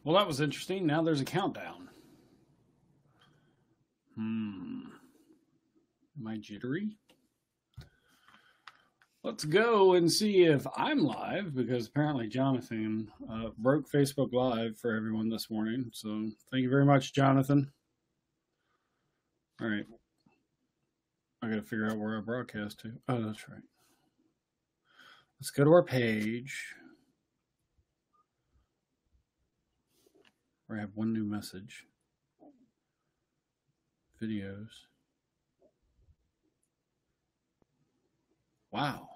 Well, that was interesting. Now there's a countdown. Am I jittery? Let's go and see if I'm live, because apparently Jonathan broke Facebook Live for everyone this morning. So thank you very much, Jonathan. All right. I got to figure out where I broadcast to. Oh, that's right. Let's go to our page. I have one new message. Videos. Wow.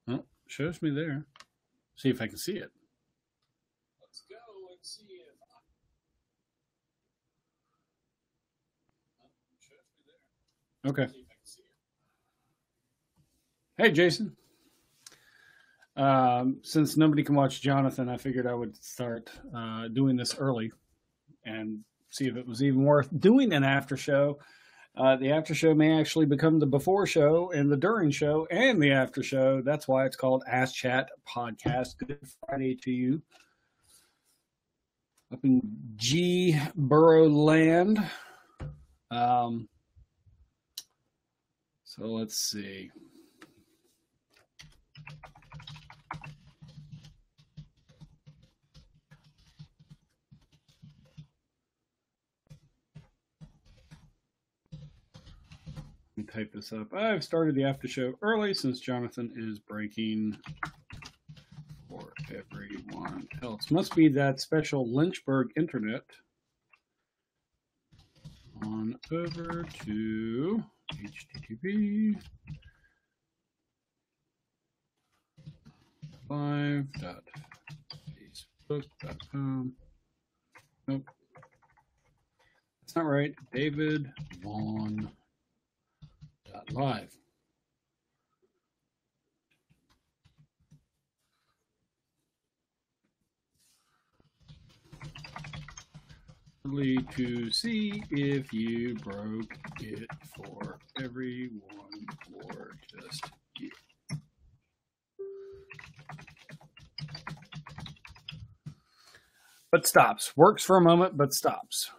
Oh, shows me there. See if I can see it. Let's go and see if shows me there. Okay. See if I can see it. Hey, Jason. Since nobody can watch Jonathan, I figured I would start doing this early and see if it was even worth doing an after show. The after show may actually become the before show and the during show and the after show. That's why it's called Asschat Podcast. Good Friday to you. Up in G Borough land. So let's see. Let me type this up. I've started the after show early since Jonathan is breaking for everyone else. Must be that special Lynchburg internet. On over to http live.facebook.com. Nope. That's not right. David Vaughn live. To see if you broke it for everyone or just you. But stops. Works for a moment, but stops.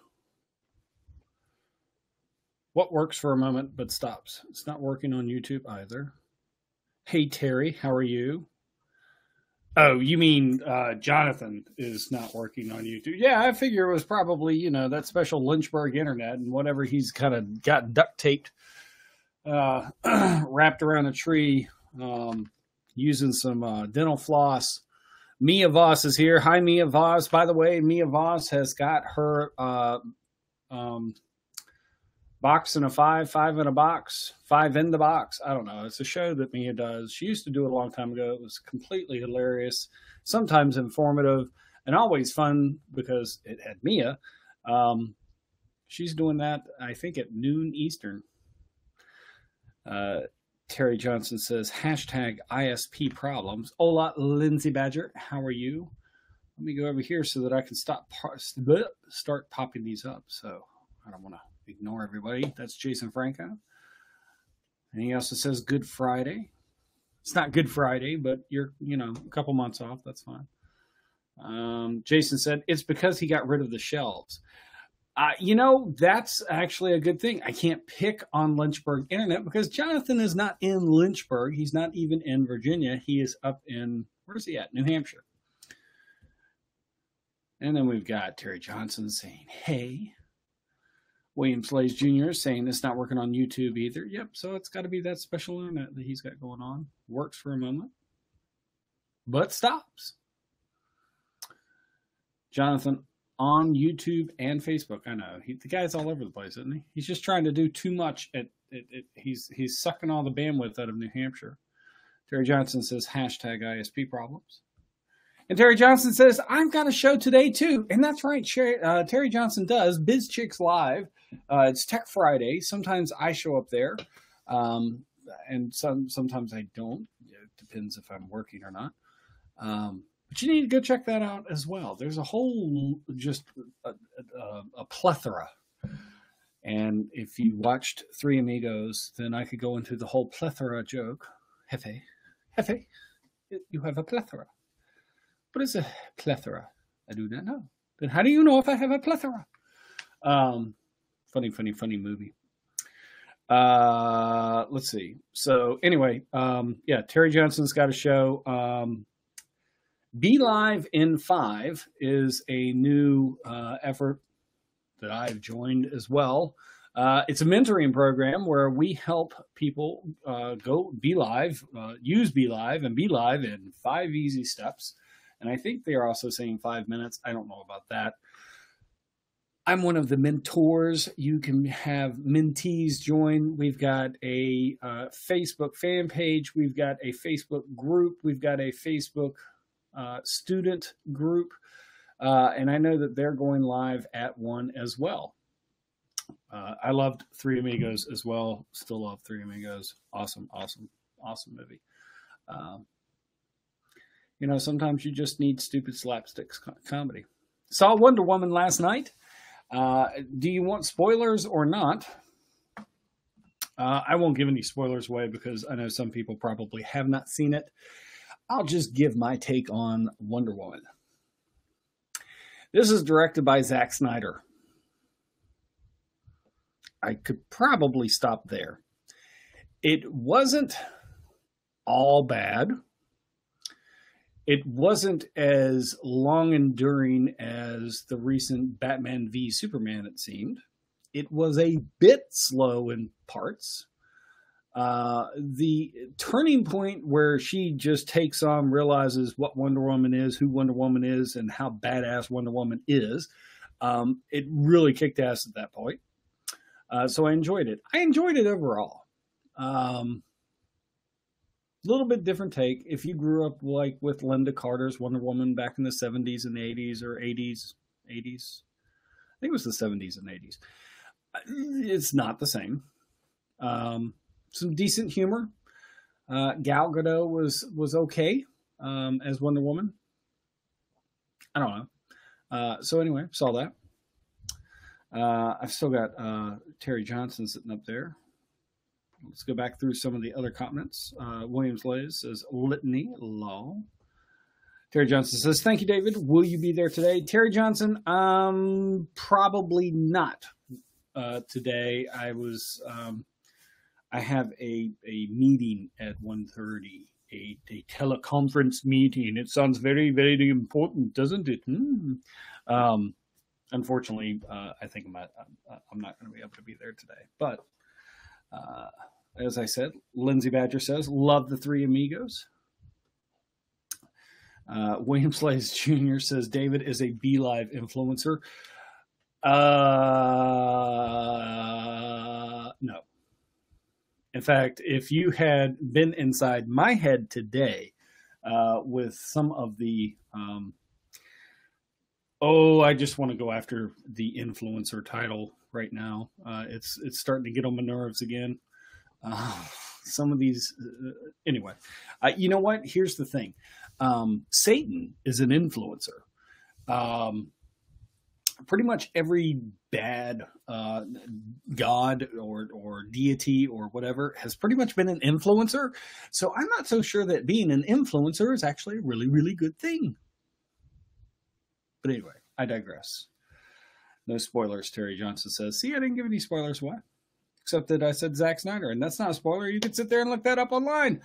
What works for a moment but stops? It's not working on YouTube either. Hey, Terry, how are you? Oh, you mean Jonathan is not working on YouTube? Yeah, I figure it was probably, that special Lynchburg internet and whatever he's kind of got duct taped, wrapped around a tree, using some dental floss. Mia Voss is here. Hi, Mia Voss. By the way, Mia Voss has got her box in a five in a box, five in the box. I don't know. It's a show that Mia does. She used to do it a long time ago. It was completely hilarious, sometimes informative, and always fun because it had Mia. She's doing that, I think, at noon Eastern. Terry Johnson says, hashtag ISP problems. Hola, Lindsay Badger. How are you? Let me go over here so that I can start popping these up. So I don't want to ignore everybody. That's Jason Franco. And he also says Good Friday. It's not Good Friday, but you're, a couple months off. That's fine. Jason said, it's because he got rid of the shelves. That's actually a good thing. I can't pick on Lynchburg internet because Jonathan is not in Lynchburg. He's not even in Virginia. He is up in, where's he at? New Hampshire. And then we've got Terry Johnson saying, hey. William Slays Jr. saying it's not working on YouTube either. Yep, so it's got to be that special internet that he's got going on. Works for a moment, but stops. Jonathan on YouTube and Facebook. I know. The guy's all over the place, isn't he? He's just trying to do too much. He's sucking all the bandwidth out of New Hampshire. Terry Johnson says, hashtag ISP problems. And Terry Johnson says, I've got a show today, too. And that's right. Terry Johnson does. Biz Chicks Live. It's Tech Friday. Sometimes I show up there. And sometimes I don't. It depends if I'm working or not. But you need to go check that out as well. There's a whole, just a plethora. And if you watched Three Amigos, then I could go into the whole plethora joke. Hefe, you have a plethora. What is a plethora? I do not know. Then how do you know if I have a plethora? Funny movie. Let's see. So anyway, yeah, Terry Johnson's got a show. Be Live in 5 is a new effort that I've joined as well. It's a mentoring program where we help people go be live, use Be Live, and be live in 5 easy steps. And I think they are also saying 5 minutes. I don't know about that. I'm one of the mentors. You can have mentees join. We've got a Facebook fan page. We've got a Facebook group. We've got a Facebook student group. And I know that they're going live at one as well. I loved Three Amigos as well. Still love Three Amigos. Awesome movie. You know, sometimes you just need stupid slapstick comedy. Saw Wonder Woman last night. Do you want spoilers or not? I won't give any spoilers away because I know some people probably have not seen it. I'll just give my take on Wonder Woman. This is directed by Zack Snyder. I could probably stop there. It wasn't all bad. It wasn't as long enduring as the recent Batman v Superman, it seemed. It was a bit slow in parts. The turning point where she just takes on, realizes what Wonder Woman is, who Wonder Woman is, and how badass Wonder Woman is, it really kicked ass at that point. So I enjoyed it. I enjoyed it overall. Little bit different take. If you grew up like with Linda Carter's Wonder Woman back in the 70s and 80s or 80s, I think it was the 70s and 80s. It's not the same. Some decent humor. Gal Gadot was okay as Wonder Woman. I don't know. So anyway, saw that. I've still got Terry Johnson sitting up there. Let's go back through some of the other comments. Williams Lays says, Litany Law. Terry Johnson says, thank you, David. Will you be there today? Terry Johnson, probably not today. I have a meeting at 1:30, a teleconference meeting. It sounds very, very important, doesn't it? Unfortunately, I think I'm not going to be able to be there today. But as I said, Lindsay Badger says, love the Three Amigos. William Slays Jr. says, David is a Be Live influencer. No. In fact, if you had been inside my head today with some of the I just want to go after the influencer title right now. It's starting to get on my nerves again. Some of these, anyway. You know what? Here's the thing. Satan is an influencer. Pretty much every bad god or deity or whatever has pretty much been an influencer. So I'm not so sure that being an influencer is actually a really, really good thing. But anyway, I digress. No spoilers, Terry Johnson says. See, I didn't give any spoilers. What? Except that I said Zack Snyder, and that's not a spoiler. You can sit there and look that up online.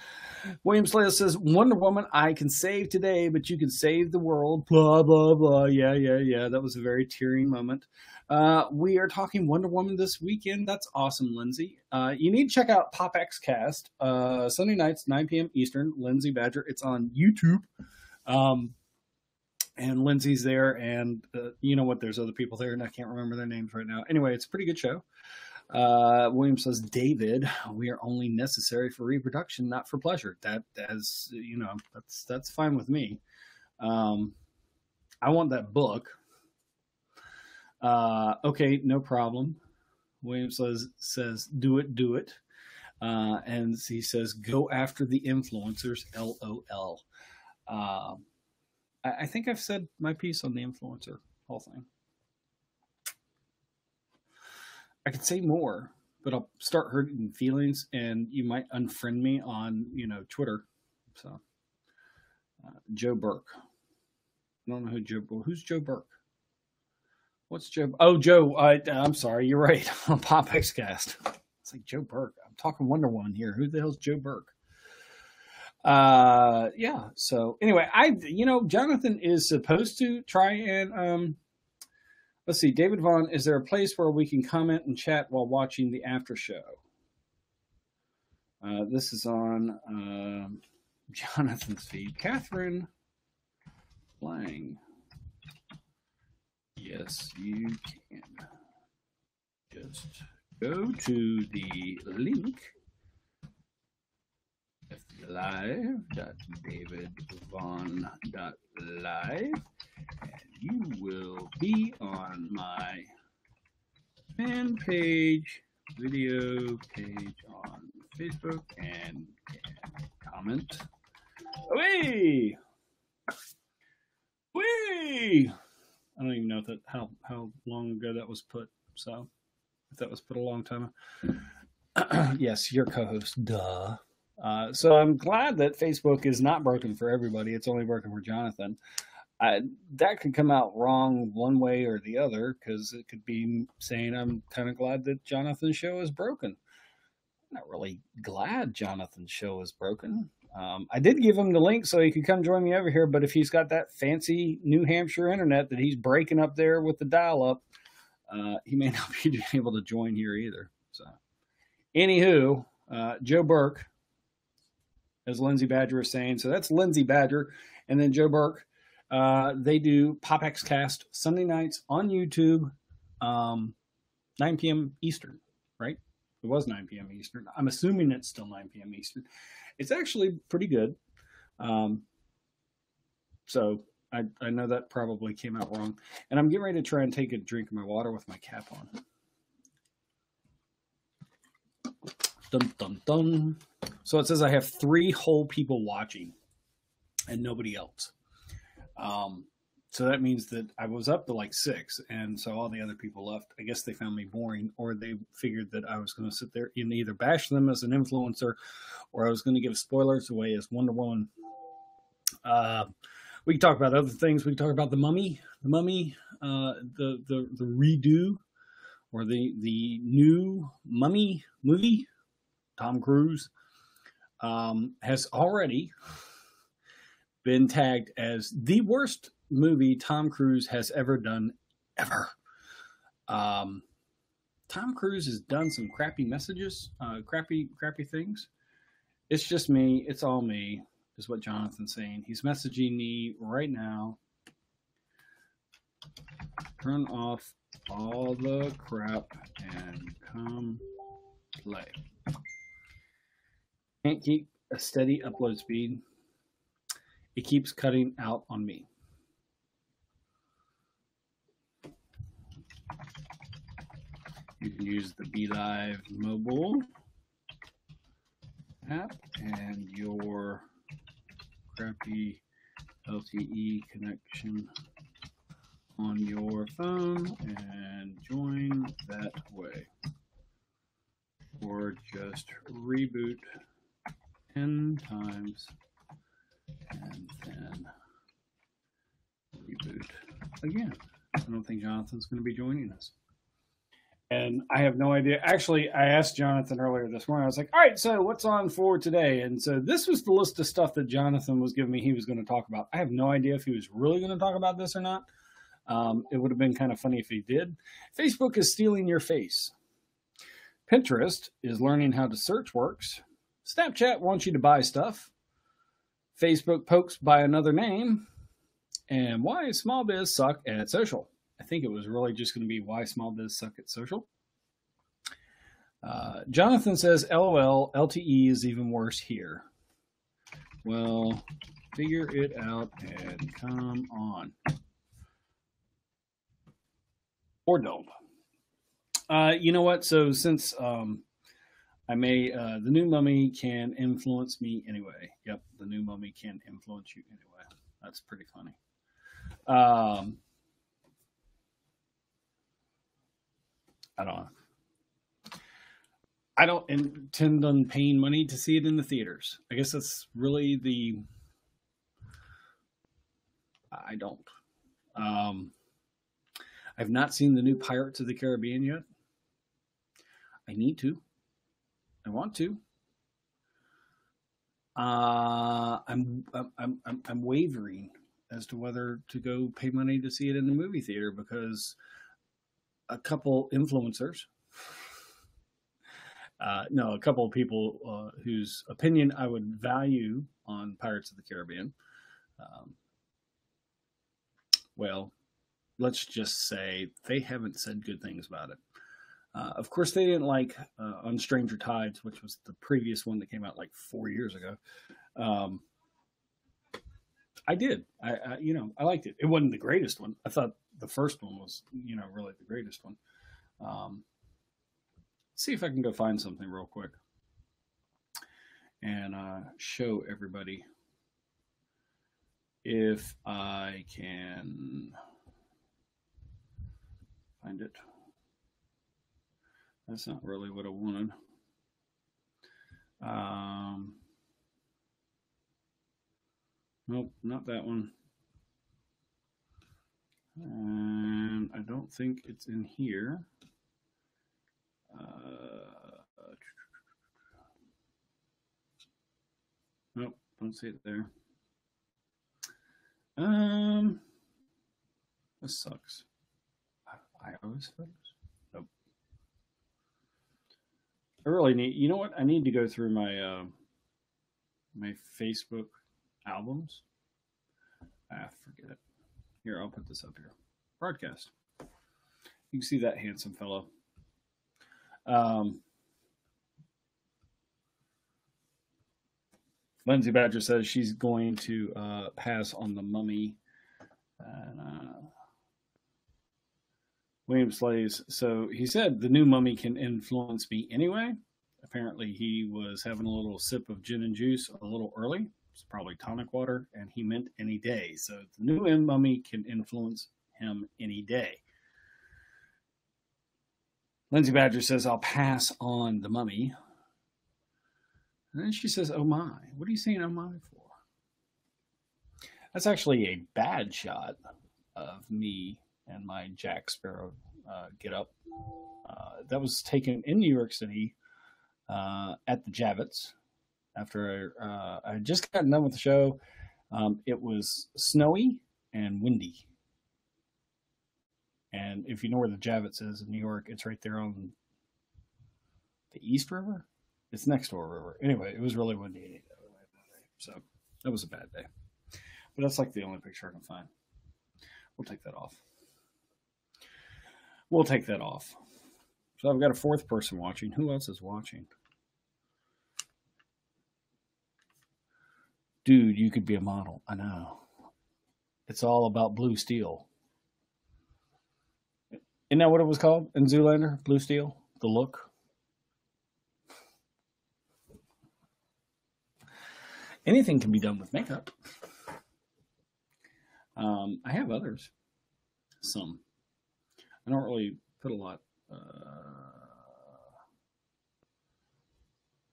William Slater says, Wonder Woman, I can save today, but you can save the world. Blah, blah, blah. Yeah. That was a very tearing moment. We are talking Wonder Woman this weekend. That's awesome, Lindsay. You need to check out Pop X Cast, Sunday nights, 9 p.m. Eastern. Lindsay Badger. It's on YouTube. And Lindsay's there, and you know what? There's other people there, and I can't remember their names right now. Anyway, it's a pretty good show. William says, David, we are only necessary for reproduction, not for pleasure. That's fine with me. I want that book. Okay, no problem. William says, do it. And he says, go after the influencers, LOL. I think I've said my piece on the influencer whole thing. I could say more, but I'll start hurting feelings, and you might unfriend me on, Twitter. So, Joe Burke. I don't know who's Joe Burke. What's Joe? Oh, Joe. I'm sorry. You're right. On Pop X Cast. It's like Joe Burke. I'm talking Wonder Woman here. Who the hell's Joe Burke? Yeah. So anyway, Jonathan is supposed to try and let's see. David Vaughn, is there a place where we can comment and chat while watching the after show? This is on Jonathan's feed. Catherine Lang. Yes, you can. Just go to the link live.davidvaughn.live and you will be on my fan page, video page on Facebook and can comment. Away! Whee! I don't even know how long ago that was put. So, if that was put a long time ago. Yes, your co-host. Duh. So I'm glad that Facebook is not broken for everybody. It's only broken for Jonathan. That could come out wrong one way or the other because it could be saying I'm kind of glad that Jonathan's show is broken. I'm not really glad Jonathan's show is broken. I did give him the link so he could come join me over here, but if he's got that fancy New Hampshire internet that he's breaking up there with the dial-up, he may not be able to join here either. So, anywho, Joe Burke, as Lindsay Badger is saying, so that's Lindsay Badger, and then Joe Burke. They do Pop X Cast Sunday nights on YouTube, 9 p.m. Eastern, right? It was 9 p.m. Eastern. I'm assuming it's still 9 p.m. Eastern. It's actually pretty good. So I know that probably came out wrong. And I'm getting ready to try and take a drink of my water with my cap on. Dun, dun, dun. So it says I have 3 whole people watching and nobody else. So that means that I was up to like 6, and so all the other people left. I guess they found me boring, or they figured that I was going to sit there and either bash them as an influencer, or I was going to give spoilers away as Wonder Woman. We can talk about other things. We can talk about the Mummy, the redo, or the new Mummy movie. Tom Cruise has already been tagged as the worst movie Tom Cruise has ever done, ever. Tom Cruise has done some crappy messages, crappy things. It's just me. It's all me, is what Jonathan's saying. He's messaging me right now. Turn off all the crap and come play. Can't keep a steady upload speed. It keeps cutting out on me. You can use the BeLive mobile app and your crappy LTE connection on your phone and join that way. Or just reboot 10 times and then reboot again. I don't think Jonathan's going to be joining us. And I have no idea. Actually, I asked Jonathan earlier this morning. I was like, all right, so what's on for today? And so this was the list of stuff that Jonathan was giving me he was going to talk about. I have no idea if he was really going to talk about this or not. It would have been kind of funny if he did. Facebook is stealing your face. Pinterest is learning how to search works. Snapchat wants you to buy stuff. Facebook pokes by another name. And why small biz suck at social. I think it was really just going to be why small biz suck at social. Jonathan says, LOL, LTE is even worse here. Well, figure it out and come on. Or don't. You know what? So since I may, the new mummy can influence me anyway. Yep, the new mummy can influence you anyway. That's pretty funny. I don't know. I don't intend on paying money to see it in the theaters. I guess that's really I don't. Um, I've not seen the new Pirates of the Caribbean yet. I need to. I want to. I'm wavering as to whether to go pay money to see it in the movie theater because a couple influencers, no, a couple of people whose opinion I would value on Pirates of the Caribbean. Um, well, let's just say they haven't said good things about it. Of course, they didn't like On Stranger Tides, which was the previous one that came out like 4 years ago. Um, I did. I liked it. It wasn't the greatest one. I thought the first one was, really the greatest one. Um, see if I can go find something real quick and show everybody if I can find it. That's not really what I wanted. Nope, not that one. And I don't think it's in here. Nope, don't see it there. This sucks. iOS photos? Nope. I really need. You know what? I need to go through my my Facebook albums. Forget it. Here, I'll put this up here. Broadcast. You can see that handsome fellow. Lindsay Badger says she's going to pass on The Mummy. And William Slays. So he said the new Mummy can influence me anyway. Apparently he was having a little sip of gin and juice a little early. It's probably tonic water, and he meant any day. So the new Mummy can influence him any day. Lindsay Badger says, I'll pass on The Mummy. And then she says, oh my. What are you saying oh my for? That's actually a bad shot of me and my Jack Sparrow get up. That was taken in New York City at the Javits after I had just gotten done with the show. It was snowy and windy. And if you know where the Javits is in New York, it's right there on the East River. It's next to a river. Anyway, it was really windy. So that was a bad day. But that's like the only picture I can find. We'll take that off. We'll take that off. So I've got a fourth person watching. Who else is watching? Dude, you could be a model. I know. It's all about blue steel. Isn't that what it was called in Zoolander? Blue steel? The look? Anything can be done with makeup. I have others. Some. I don't really put a lot.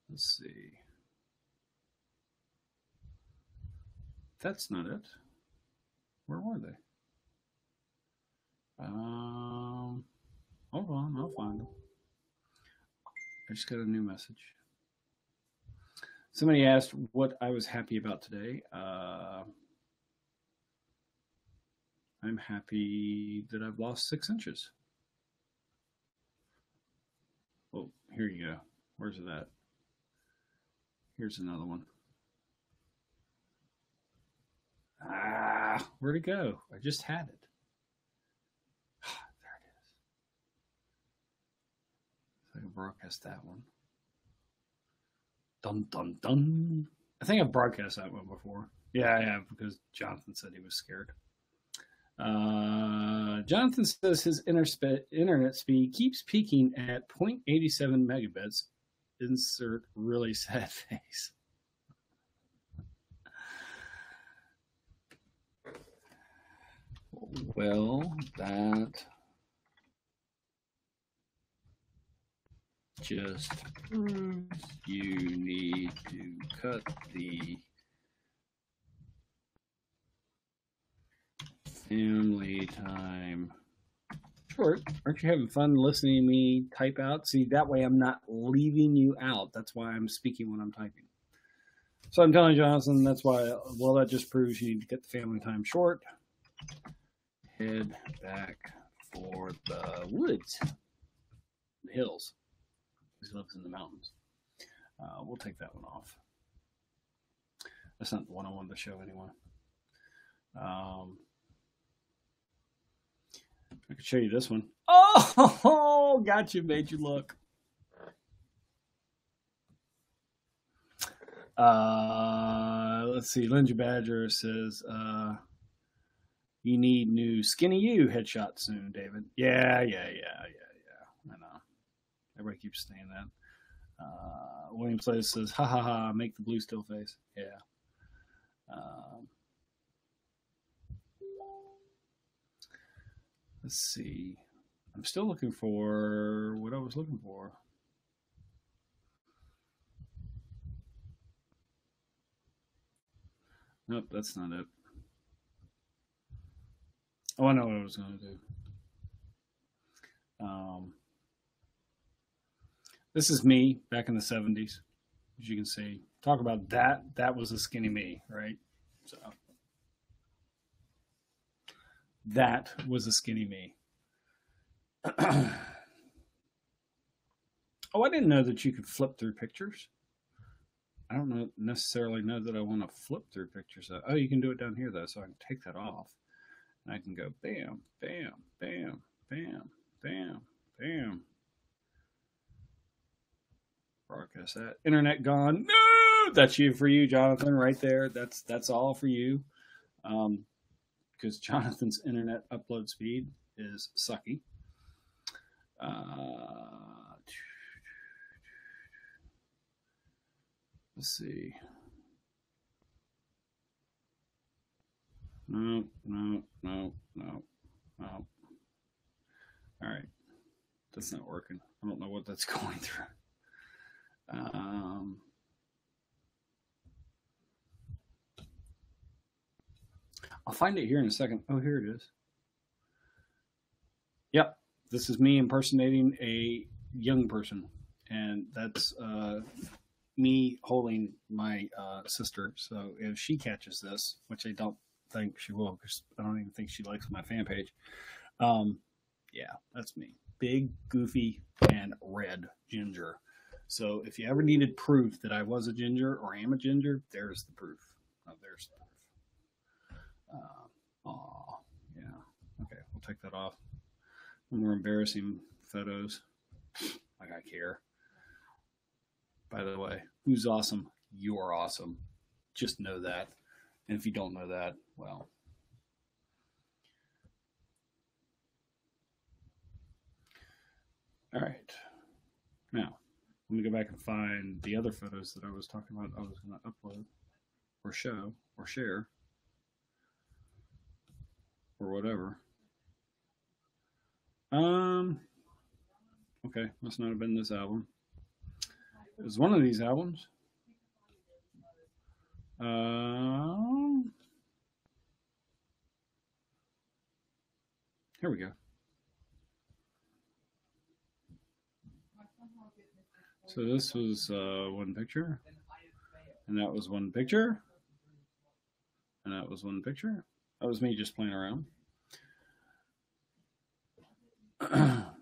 Let's see. That's not it. Where were they? Hold on, I'll find them. I just got a new message. Somebody asked what I was happy about today. I'm happy that I've lost 6 inches. Oh, here you go. Where's it at? Here's another one. Where'd it go? I just had it. There it is. So I can broadcast that one. Dun, dun, dun. I think I've broadcast that one before. Yeah, I have, because Jonathan said he was scared. Jonathan says his internet speed keeps peaking at 0.87 megabits. Insert really sad face. Well, that just proves you need to cut the Family time short. Aren't you having fun listening to me type out? See, that way I'm not leaving you out. That's why I'm speaking when I'm typing. So I'm telling Jonathan that's why, well, that just proves you need to get the family time short. Head back for the woods, the hills. He lives in the mountains. We'll take that one off. That's not the one I wanted to show anyway. I could show you this one. Oh, got you, made you look. Let's see. Lindsay Badger says, you need new Skinny You headshot soon, David. Yeah. I know. Everybody keeps saying that. William Place says, ha ha ha, make the blue still face. Yeah. Let's see. I'm still looking for what I was looking for. Nope, that's not it. Oh, I know what I was going to do. This is me back in the 70s. As you can see, talk about that. That was a skinny me, right? So that was a skinny me. Oh, I didn't know that you could flip through pictures. I don't necessarily know that I want to flip through pictures. Oh, you can do it down here, though, so I can take that off. And I can go bam, bam, bam, bam, bam, bam. Broadcast that. Internet gone. No! That's for you, Jonathan, right there. That's all for you. Because Jonathan's internet upload speed is sucky. Let's see. No. All right. That's not working. I don't know what that's going through. I'll find it here in a second. Oh, here it is. Yep. This is me impersonating a young person. And that's me holding my sister. So if she catches this, which I don't think she will, because I don't even think she likes my fan page. Yeah, that's me. Big, goofy, and red ginger. So if you ever needed proof that I was a ginger or am a ginger, there's the proof. Oh, there's the proof. Yeah. Okay, we'll take that off. More embarrassing photos. Like I care. By the way, who's awesome? You're awesome. Just know that. And if you don't know that, well. All right. Now, let me go back and find the other photos that I was talking about I was going to upload or show or share or whatever. Okay, must not have been this album. It was one of these albums. Here we go. So this was one picture, and that was one picture, and that was one picture. That was me just playing around.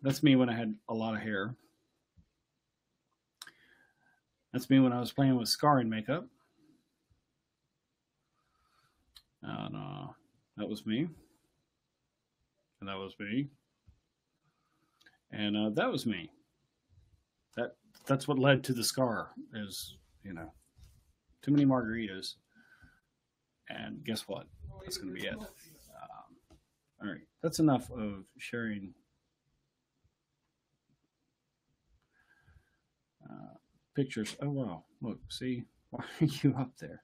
That's me when I had a lot of hair. That's me when I was playing with scarring makeup. And that was me. And that was me. And that was me. That's what led to the scar is, too many margaritas. And guess what? That's going to be it. All right. That's enough of sharing pictures. Oh, wow. Look, see? Why are you up there?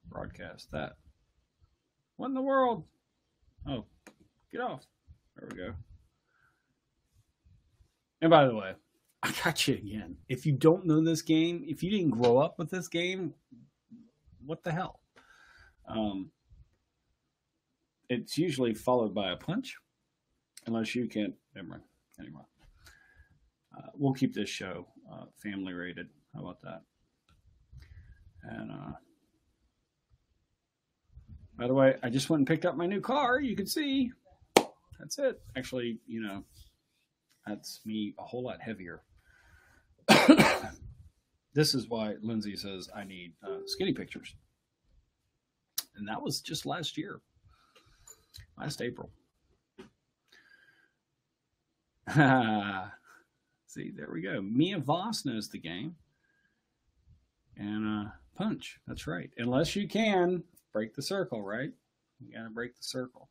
Broadcast that. What in the world? Oh, get off. There we go. And by the way, I got you again. If you don't know this game, if you didn't grow up with this game, what the hell? it's usually followed by a punch, unless you can't. Never mind. Anyway, we'll keep this show family rated. How about that? And by the way, I just went and picked up my new car. You can see. That's it. Actually, that's me a whole lot heavier. This is why Lindsay says I need skinny pictures. And that was just last year, last April. See, there we go. Mia Voss knows the game. And punch. That's right. Unless you can break the circle, right? You got to break the circle.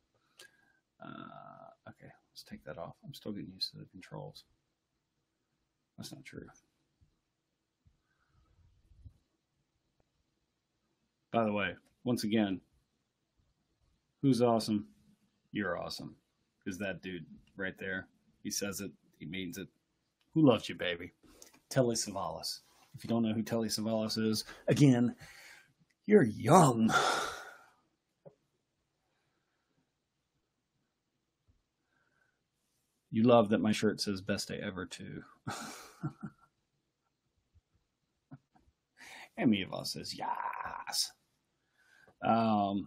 Okay, let's take that off. I'm still getting used to the controls. That's not true. By the way, once again, who's awesome? You're awesome. Because that dude right there, he says it, he means it. Who loves you, baby? Telly Savalas. If you don't know who Telly Savalas is, again, you're young. You love that my shirt says best day ever, too. And Mia Voss says, yes. Oh,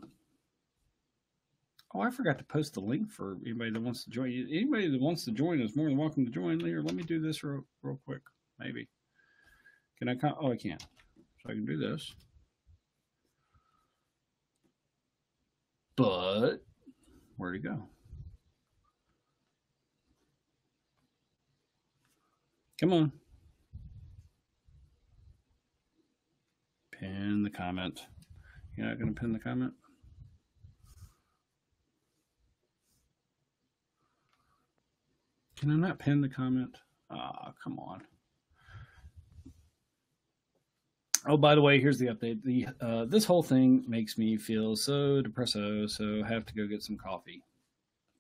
I forgot to post the link for anybody that wants to join. Anybody that wants to join is more than welcome to join. Here, let me do this real quick. Maybe. Can I? Oh, I can. So I can do this. But where'd it go? Come on. Pin the comment. You're not going to pin the comment? Can I not pin the comment? Ah, come on. Oh, by the way, here's the update. This whole thing makes me feel so depresso, so I have to go get some coffee.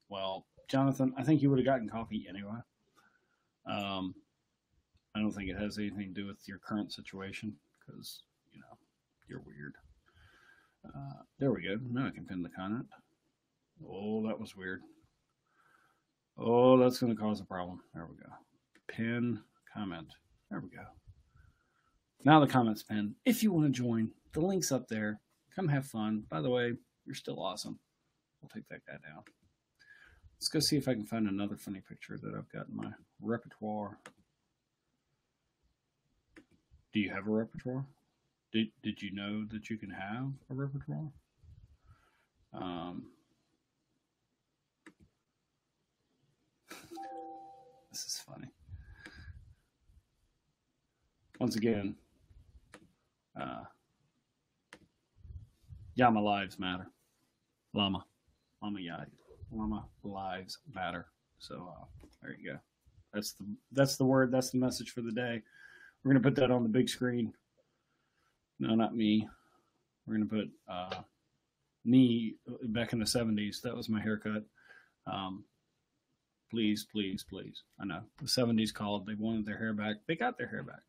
Well, Jonathan, I think you would have gotten coffee anyway. I don't think it has anything to do with your current situation because, you're weird. There we go. Now I can pin the comment. Oh, that was weird. Oh, that's going to cause a problem. There we go. Pin comment. There we go. Now the comment's pinned. If you want to join, the link's up there. Come have fun. By the way, you're still awesome. We'll take that guy down. Let's go see if I can find another funny picture that I've got in my repertoire. Do you have a repertoire? Did you know that you can have a repertoire? This is funny. Once again, Llama lives matter. Llama lives matter. So there you go. That's the word. That's the message for the day. We're gonna put that on the big screen. No, not me. We're going to put me back in the 70s. That was my haircut. Please, please, please. I know. The 70s called. They wanted their hair back. They got their hair back.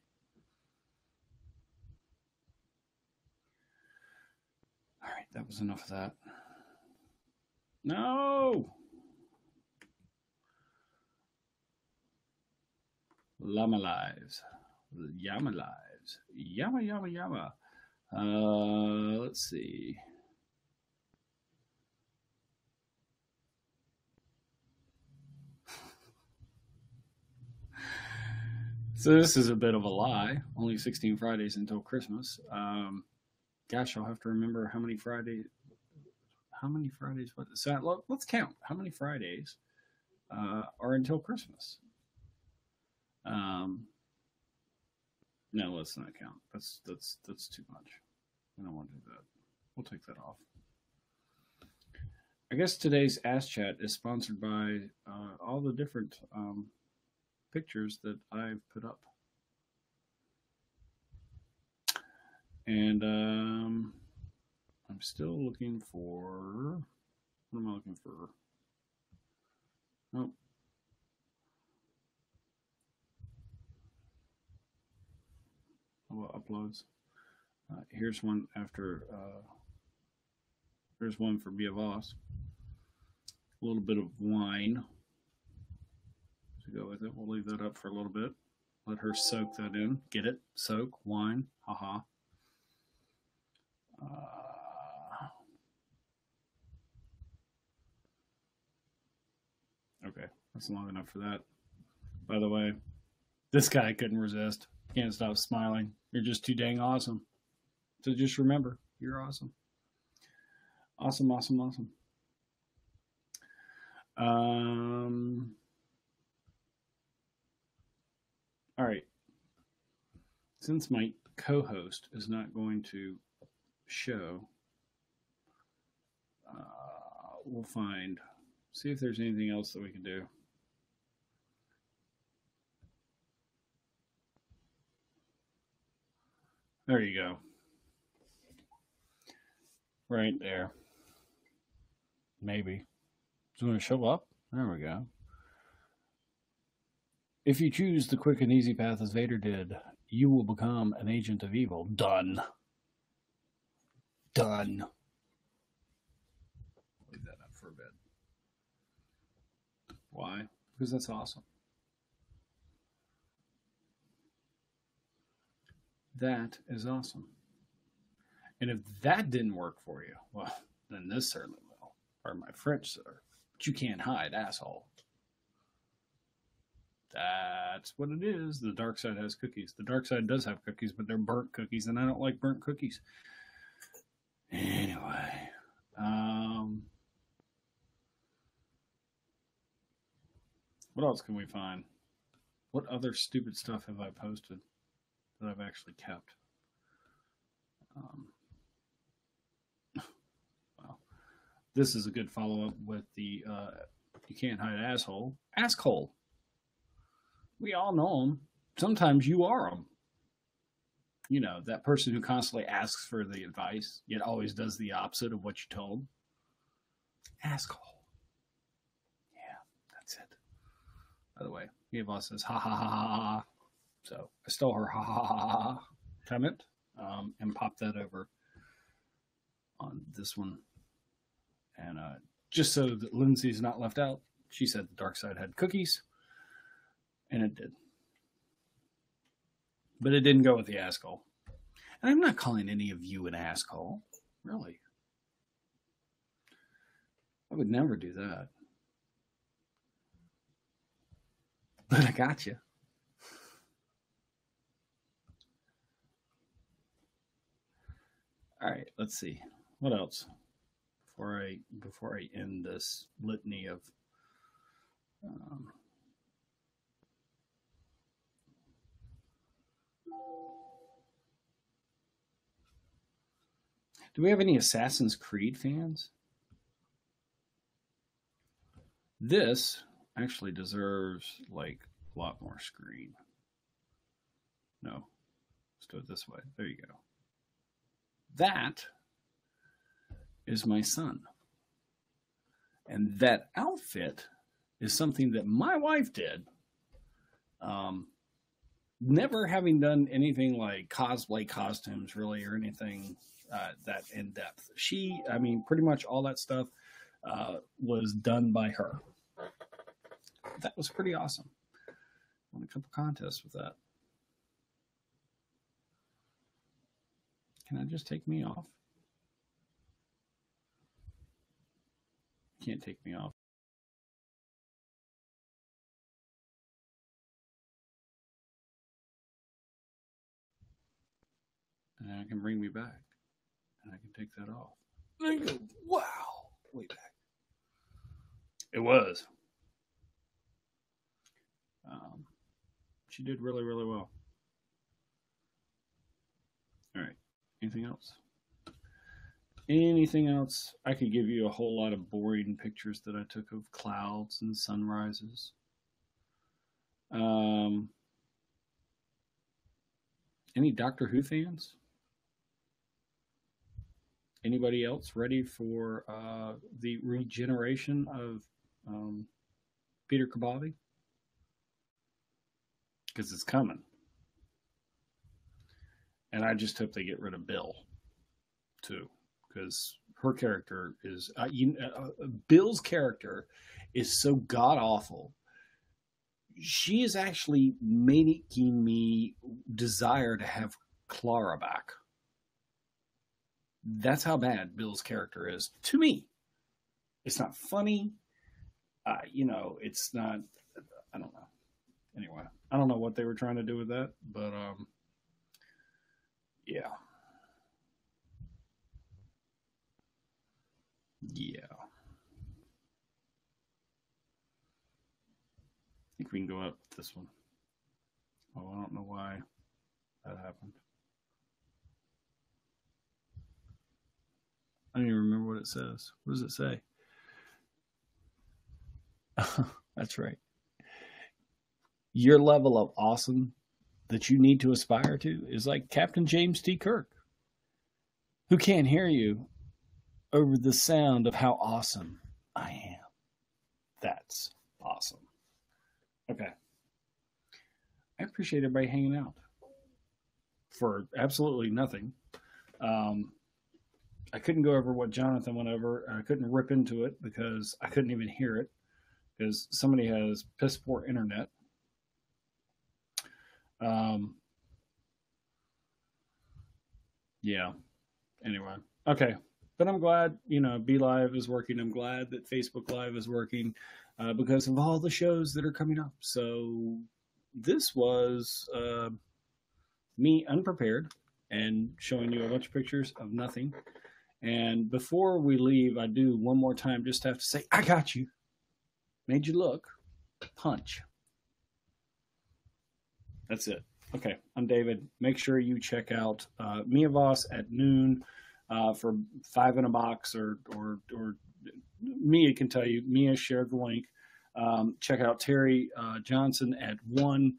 All right. That was enough of that. No! Llama lives. Llama lives. Yama, yama, yama. Let's see. So this is a bit of a lie. Only 16 Fridays until Christmas. Gosh, I'll have to remember how many Fridays. So let's count. How many Fridays are until Christmas? No, let's not count. That's too much. I don't want to do that. We'll take that off. I guess today's Asschat is sponsored by all the different pictures that I've put up. And I'm still looking for... What am I looking for? Oh. Uploads. Here's one after. Here's one for Mia Voss. A little bit of wine to go with it. We'll leave that up for a little bit. Let her soak that in. Get it? Soak, wine. Haha. Okay, that's long enough for that. By the way, this guy couldn't resist. Can't stop smiling. You're just too dang awesome. So just remember, you're awesome. Awesome, awesome, awesome. All right. Since my co-host is not going to show, we'll see if there's anything else that we can do. There you go. Right there. Maybe. It's going to show up. There we go. If you choose the quick and easy path as Vader did, you will become an agent of evil. Done. Done. Leave that up for a bit. Why? Because that's awesome. That is awesome. And if that didn't work for you, well, then this certainly will. Pardon my French, sir. But you can't hide, asshole. That's what it is. The dark side has cookies. The dark side does have cookies, but they're burnt cookies, and I don't like burnt cookies. Anyway. What else can we find? What other stupid stuff have I posted that I've actually kept? Well, this is a good follow-up with the you can't hide asshole. Asshole. We all know them. Sometimes you are them. You know, that person who constantly asks for the advice, yet always does the opposite of what you told. Asshole. Yeah, that's it. By the way, Eva says, ha ha ha ha ha. So I stole her ha ha ha ha comment and popped that over on this one. And just so that Lindsay's not left out, she said the dark side had cookies. And it did. But it didn't go with the asshole. And I'm not calling any of you an asshole. Really. I would never do that. But I got you. All right, let's see. What else? Before I end this litany of do we have any Assassin's Creed fans? This actually deserves like a lot more screen. No, let's do it this way. There you go. That is my son. And that outfit is something that my wife did. Never having done anything like cosplay costumes really or anything that in depth. Pretty much all that stuff was done by her. That was pretty awesome. Won a couple contests with that. Can I just take me off? Can't take me off. And I can bring me back. And I can take that off. And I go, wow, way back. It was. She did really, really well. All right. Anything else? Anything else? I could give you a whole lot of boring pictures that I took of clouds and sunrises. Any Doctor Who fans? Anybody else ready for the regeneration of Peter Capaldi? Because it's coming. And I just hope they get rid of Bill, too. Because her character is Bill's character is so god awful. She is actually making me desire to have Clara back. That's how bad Bill's character is to me. It's not funny. It's not. I don't know. Anyway, I don't know what they were trying to do with that, but yeah. Yeah. I think we can go up this one. Oh, I don't know why that happened. I don't even remember what it says. What does it say? That's right. Your level of awesome that you need to aspire to is like Captain James T. Kirk, who can't hear you over the sound of how awesome I am. That's awesome. Okay. I appreciate everybody hanging out for absolutely nothing. I couldn't go over what Jonathan went over. I couldn't rip into it because I couldn't even hear it because somebody has piss poor internet. Yeah. Anyway. Okay. But I'm glad, Be Live is working. I'm glad that Facebook Live is working because of all the shows that are coming up. So this was me unprepared and showing you a bunch of pictures of nothing. And before we leave, I do one more time just have to say, I got you. Made you look. Punch. That's it. Okay, I'm David. Make sure you check out Mia Voss at noon for $5 in a box, or Mia can tell you. Mia shared the link. Check out Terry Johnson at 1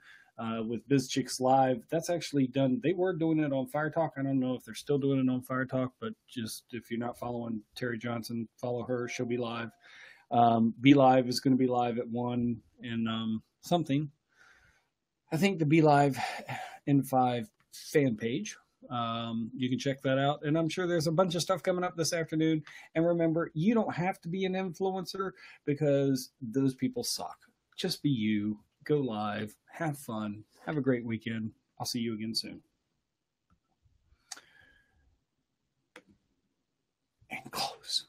with Biz Chicks Live. That's actually done. They were doing it on Fire Talk. I don't know if they're still doing it on Fire Talk, but just if you're not following Terry Johnson, follow her. She'll be live. Be Live is going to be live at 1 and something. I think the Be Live N5 fan page. You can check that out. And I'm sure there's a bunch of stuff coming up this afternoon. And remember, you don't have to be an influencer because those people suck. Just be you. Go live. Have fun. Have a great weekend. I'll see you again soon. And close.